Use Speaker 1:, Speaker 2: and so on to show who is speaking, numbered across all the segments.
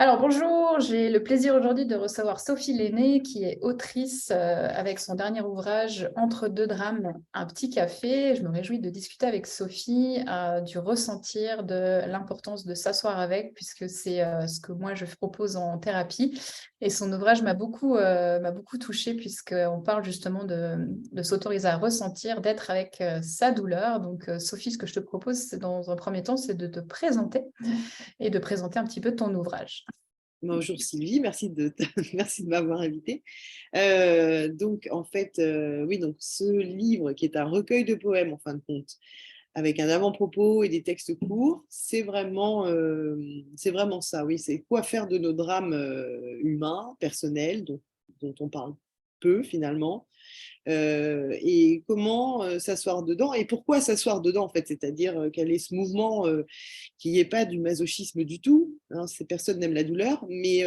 Speaker 1: Alors bonjour, j'ai le plaisir aujourd'hui de recevoir Sophie Lenné qui est autrice avec son dernier ouvrage Entre deux drames, un petit café. Je me réjouis de discuter avec Sophie du ressentir, de l'importance de s'asseoir avec, puisque c'est ce que moi je propose en thérapie. Et son ouvrage m'a beaucoup touchée puisqu'on parle justement de s'autoriser à ressentir, d'être avec sa douleur. Donc Sophie, ce que je te propose, c'est dans un premier temps, c'est de te présenter et de présenter un petit peu ton ouvrage.
Speaker 2: Bonjour Sylvie, merci de m'avoir invitée. Donc en fait, oui, donc ce livre qui est un recueil de poèmes en fin de compte, avec un avant-propos et des textes courts, c'est vraiment ça, oui, c'est quoi faire de nos drames humains, personnels, dont on parle peu finalement, et comment s'asseoir dedans et pourquoi s'asseoir dedans en fait, c'est-à-dire quel est ce mouvement qui n'est pas du masochisme du tout, hein, ces personnes n'aiment la douleur, mais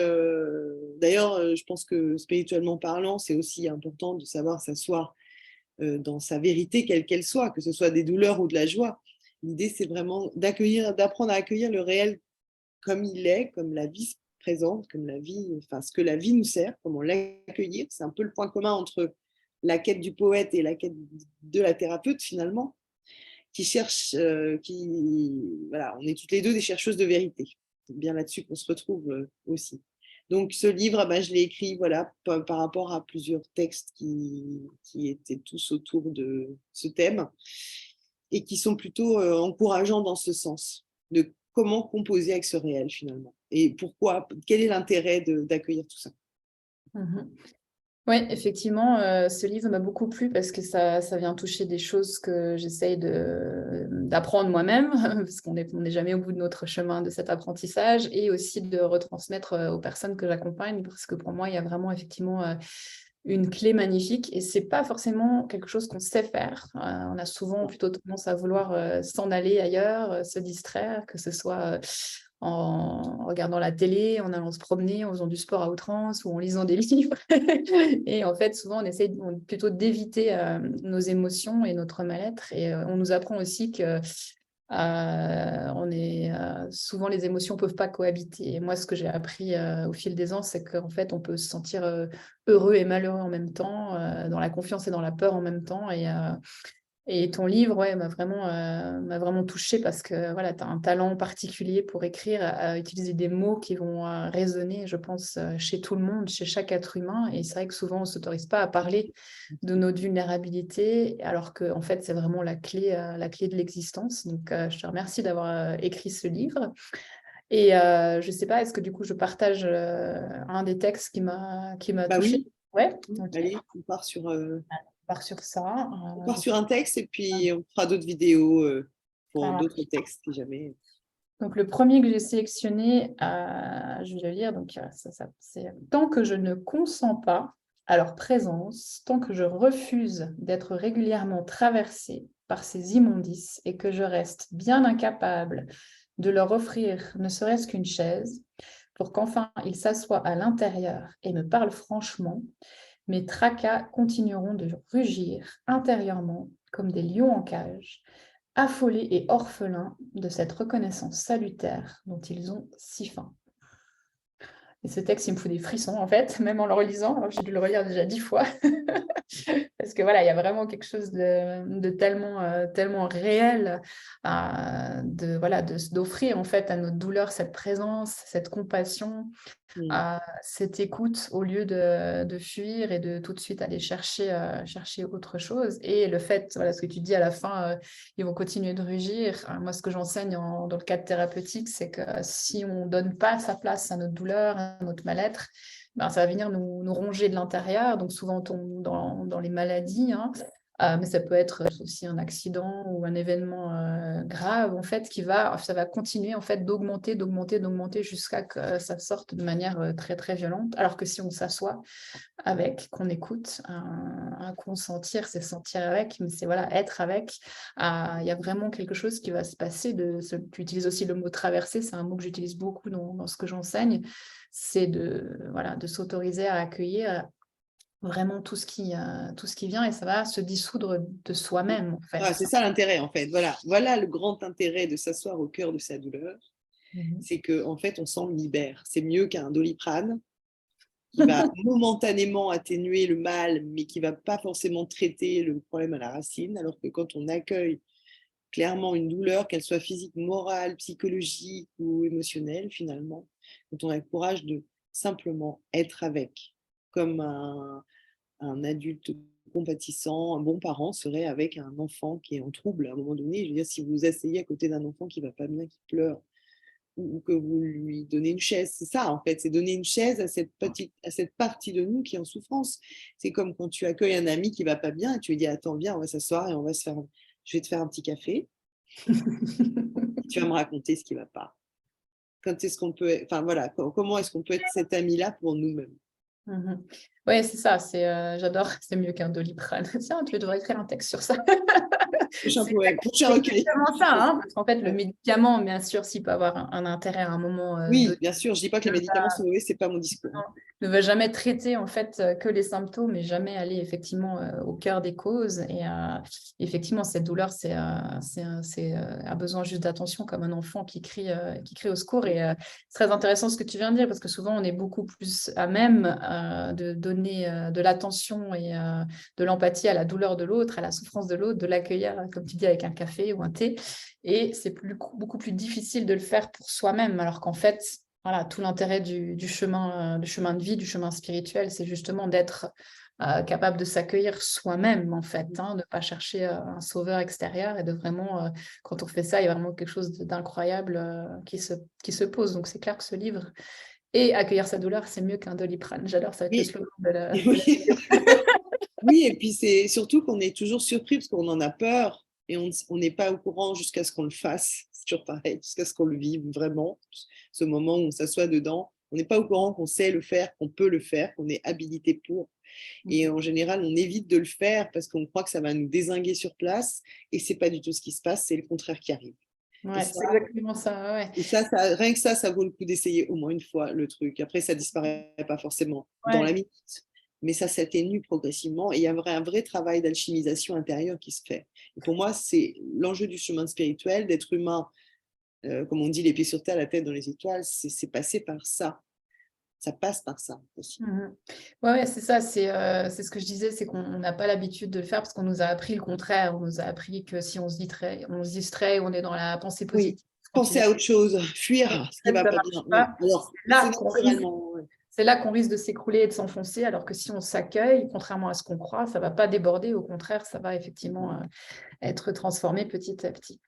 Speaker 2: d'ailleurs je pense que spirituellement parlant c'est aussi important de savoir s'asseoir dans sa vérité quelle qu'elle soit, que ce soit des douleurs ou de la joie. L'idée c'est vraiment d'apprendre à accueillir le réel comme il est, comme la vie se présente, comme la vie, enfin ce que la vie nous sert, comment l'accueillir. C'est un peu le point commun entre la quête du poète et la quête de la thérapeute finalement, qui cherche, voilà, on est toutes les deux des chercheuses de vérité. C'est bien là-dessus qu'on se retrouve aussi. Donc ce livre, bah, je l'ai écrit voilà, par rapport à plusieurs textes qui étaient tous autour de ce thème et qui sont plutôt encourageants dans ce sens, de comment composer avec ce réel finalement. Et pourquoi, quel est l'intérêt d'accueillir tout ça.
Speaker 1: Mhm. Oui, effectivement, ce livre m'a beaucoup plu parce que ça vient toucher des choses que j'essaye d'apprendre moi-même, parce on n'est jamais au bout de notre chemin de cet apprentissage, et aussi de retransmettre aux personnes que j'accompagne, parce que pour moi, il y a vraiment effectivement une clé magnifique, et c'est pas forcément quelque chose qu'on sait faire. On a souvent plutôt tendance à vouloir s'en aller ailleurs, se distraire, que ce soit en regardant la télé, en allant se promener, en faisant du sport à outrance ou en lisant des livres. Et en fait, souvent, on essaie plutôt d'éviter nos émotions et notre mal-être. Et on nous apprend aussi que souvent les émotions ne peuvent pas cohabiter. Et moi, ce que j'ai appris au fil des ans, c'est qu'en fait, on peut se sentir heureux et malheureux en même temps, dans la confiance et dans la peur en même temps. Et ton livre, ouais, m'a vraiment touchée parce que voilà, tu as un talent particulier pour écrire, à utiliser des mots qui vont résonner, je pense, chez tout le monde, chez chaque être humain. Et c'est vrai que souvent, on ne s'autorise pas à parler de notre vulnérabilité, alors que en fait, c'est vraiment la clé de l'existence. Donc, je te remercie d'avoir écrit ce livre. Et je ne sais pas, est-ce que du coup, je partage un des textes qui m'a
Speaker 2: Bah
Speaker 1: touchée?
Speaker 2: oui,
Speaker 1: Ouais, ok.
Speaker 2: allez,
Speaker 1: On part sur ça.
Speaker 2: on part
Speaker 1: Donc,
Speaker 2: sur un texte et puis on fera d'autres vidéos pour
Speaker 1: ça
Speaker 2: d'autres textes si jamais.
Speaker 1: Donc, le premier que j'ai sélectionné, je vais le lire. Donc, c'est tant que je ne consens pas à leur présence, tant que je refuse d'être régulièrement traversée par ces immondices et que je reste bien incapable de leur offrir ne serait-ce qu'une chaise pour qu'enfin ils s'assoient à l'intérieur et me parlent franchement, mes tracas continueront de rugir intérieurement comme des lions en cage, affolés et orphelins de cette reconnaissance salutaire dont ils ont si faim. Et ce texte, il me fout des frissons, en fait, même en le relisant. Alors, j'ai dû le relire déjà 10 fois. Parce que voilà, il y a vraiment quelque chose de tellement, tellement réel d'offrir en fait à notre douleur cette présence, cette compassion,
Speaker 2: Mm.
Speaker 1: cette écoute au lieu de fuir et de tout de suite aller chercher autre chose. Et le fait, voilà, ce que tu dis à la fin, ils vont continuer de rugir. Moi, ce que j'enseigne dans le cadre thérapeutique, c'est que si on ne donne pas sa place à notre douleur, à notre mal-être, ben, ça va venir nous ronger de l'intérieur. Donc souvent, on tombe dans les maladies, hein. Mais ça peut être aussi un accident ou un événement grave, en fait, ça va continuer en fait d'augmenter jusqu'à que ça sorte de manière très, très violente. Alors que si on s'assoit avec, qu'on écoute, un consentir, c'est sentir avec, mais c'est voilà, être avec. Il y a vraiment quelque chose qui va se passer. Tu utilises aussi le mot traverser, c'est un mot que j'utilise beaucoup dans ce que j'enseigne. C'est de s'autoriser à accueillir vraiment tout ce qui vient et ça va se dissoudre de soi-même, en
Speaker 2: Ah,
Speaker 1: fait.
Speaker 2: c'est ça l'intérêt en fait. Voilà le grand intérêt de s'asseoir au cœur de sa douleur C'est qu'en fait, on s'en libère. C'est mieux qu'un Doliprane qui va momentanément atténuer le mal, mais qui ne va pas forcément traiter le problème à la racine, alors que quand on accueille clairement une douleur, qu'elle soit physique, morale, psychologique ou émotionnelle, finalement, quand on a le courage de simplement être avec, comme un adulte compatissant, un bon parent serait avec un enfant qui est en trouble à un moment donné. Je veux dire, si vous vous asseyez à côté d'un enfant qui ne va pas bien, qui pleure, ou que vous lui donnez une chaise, c'est ça en fait, c'est donner une chaise à cette partie de nous qui est en souffrance. C'est comme quand tu accueilles un ami qui ne va pas bien et tu lui dis attends, viens, on va s'asseoir et je vais te faire un petit café, tu vas me raconter ce qui ne va pas. Quand est-ce qu'on peut, enfin voilà, comment est-ce qu'on peut être cet ami-là pour nous-mêmes?
Speaker 1: Oui, c'est ça, j'adore, c'est mieux qu'un Doliprane. Tiens, tu devrais écrire un texte sur ça.
Speaker 2: Prochain
Speaker 1: C'est
Speaker 2: poème, prochain recueil.
Speaker 1: exactement ça, hein, parce qu'en fait, le médicament, bien sûr, s'il peut avoir un intérêt à un moment
Speaker 2: Oui,
Speaker 1: donné,
Speaker 2: bien sûr, je ne dis pas que les médicaments sont mauvais, ce n'est pas mon discours.
Speaker 1: ne va jamais traiter en fait que les symptômes et jamais aller effectivement au cœur des causes. Et effectivement, cette douleur, a besoin juste d'attention comme un enfant qui crie au secours. Et c'est très intéressant ce que tu viens de dire parce que souvent, on est beaucoup plus à même de donner de l'attention et de l'empathie à la douleur de l'autre, à la souffrance de l'autre, de l'accueillir, comme tu dis, avec un café ou un thé. Et c'est beaucoup plus difficile de le faire pour soi-même, alors qu'en fait, voilà, tout l'intérêt du chemin de vie, du chemin spirituel, c'est justement d'être capable de s'accueillir soi-même, en fait, hein, de ne pas chercher un sauveur extérieur et de vraiment, quand on fait ça, il y a vraiment quelque chose d'incroyable qui se pose. Donc, c'est clair que ce livre et accueillir sa douleur, c'est mieux qu'un Doliprane. J'adore, ça va être le slogan de la vidéo.
Speaker 2: Oui, et puis c'est surtout qu'on est toujours surpris parce qu'on en a peur et on n'est pas au courant jusqu'à ce qu'on le fasse. C'est toujours pareil, jusqu'à ce qu'on le vive vraiment. Ce moment où on s'assoit dedans, on n'est pas au courant qu'on sait le faire, qu'on peut le faire, qu'on est habilité pour. Et en général, on évite de le faire parce qu'on croit que ça va nous dézinguer sur place et c'est pas du tout ce qui se passe, c'est le contraire qui arrive.
Speaker 1: Ouais, c'est exactement ça. Ouais.
Speaker 2: Et ça, rien que ça vaut le coup d'essayer au moins une fois le truc. Après, ça disparaît pas forcément dans la minute, mais ça s'atténue progressivement et il y a un vrai travail d'alchimisation intérieure qui se fait. Et pour moi, c'est l'enjeu du chemin spirituel, d'être humain, comme on dit, les pieds sur terre, la tête dans les étoiles, c'est passer par ça. Ça passe par ça aussi.
Speaker 1: Ouais, c'est ça, c'est ce que je disais, c'est qu'on n'a pas l'habitude de le faire parce qu'on nous a appris le contraire. On nous a appris que si on se distrait, on est dans la pensée
Speaker 2: Oui,
Speaker 1: positive.
Speaker 2: penser à autre chose, fuir ce qui
Speaker 1: Ça
Speaker 2: va pas
Speaker 1: marche
Speaker 2: bien. Oui.
Speaker 1: pas.
Speaker 2: Alors,
Speaker 1: C'est
Speaker 2: c'est
Speaker 1: là qu'on risque,
Speaker 2: naturellement. Ouais.
Speaker 1: c'est là qu'on risque de s'écrouler et de s'enfoncer, alors que si on s'accueille, contrairement à ce qu'on croit, ça ne va pas déborder. Au contraire, ça va effectivement être transformé petit à petit.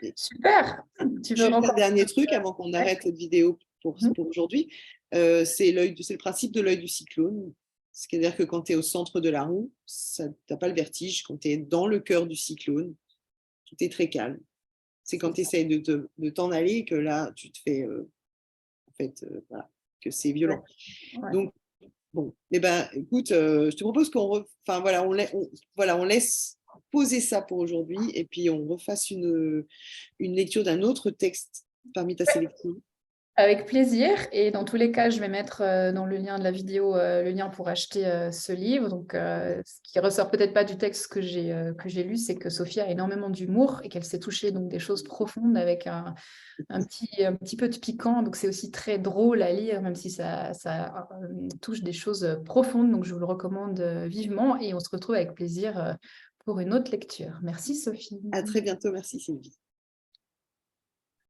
Speaker 2: Et
Speaker 1: Super. Tu veux
Speaker 2: juste un
Speaker 1: encore...
Speaker 2: dernier truc avant qu'on
Speaker 1: Ouais.
Speaker 2: arrête cette vidéo pour aujourd'hui. C'est le principe de l'œil du cyclone. C'est-à-dire que quand tu es au centre de la roue, tu n'as pas le vertige. Quand tu es dans le cœur du cyclone, tout est très calme. C'est quand tu essaies de t'en aller que là, tu te fais, en fait, voilà, que c'est violent.
Speaker 1: Ouais.
Speaker 2: Donc, bon, eh ben, écoute, je te propose enfin, voilà, on laisse poser ça pour aujourd'hui et puis on refasse une lecture d'un autre texte parmi ta sélection.
Speaker 1: Avec plaisir. Et dans tous les cas, je vais mettre dans le lien de la vidéo le lien pour acheter ce livre. Donc, ce qui ressort peut-être pas du texte que j'ai lu, c'est que Sophie a énormément d'humour et qu'elle s'est touchée donc des choses profondes avec un petit peu de piquant. Donc, c'est aussi très drôle à lire, même si ça touche des choses profondes. Donc, je vous le recommande vivement et on se retrouve avec plaisir pour une autre lecture. Merci, Sophie.
Speaker 2: À très bientôt. Merci, Sylvie.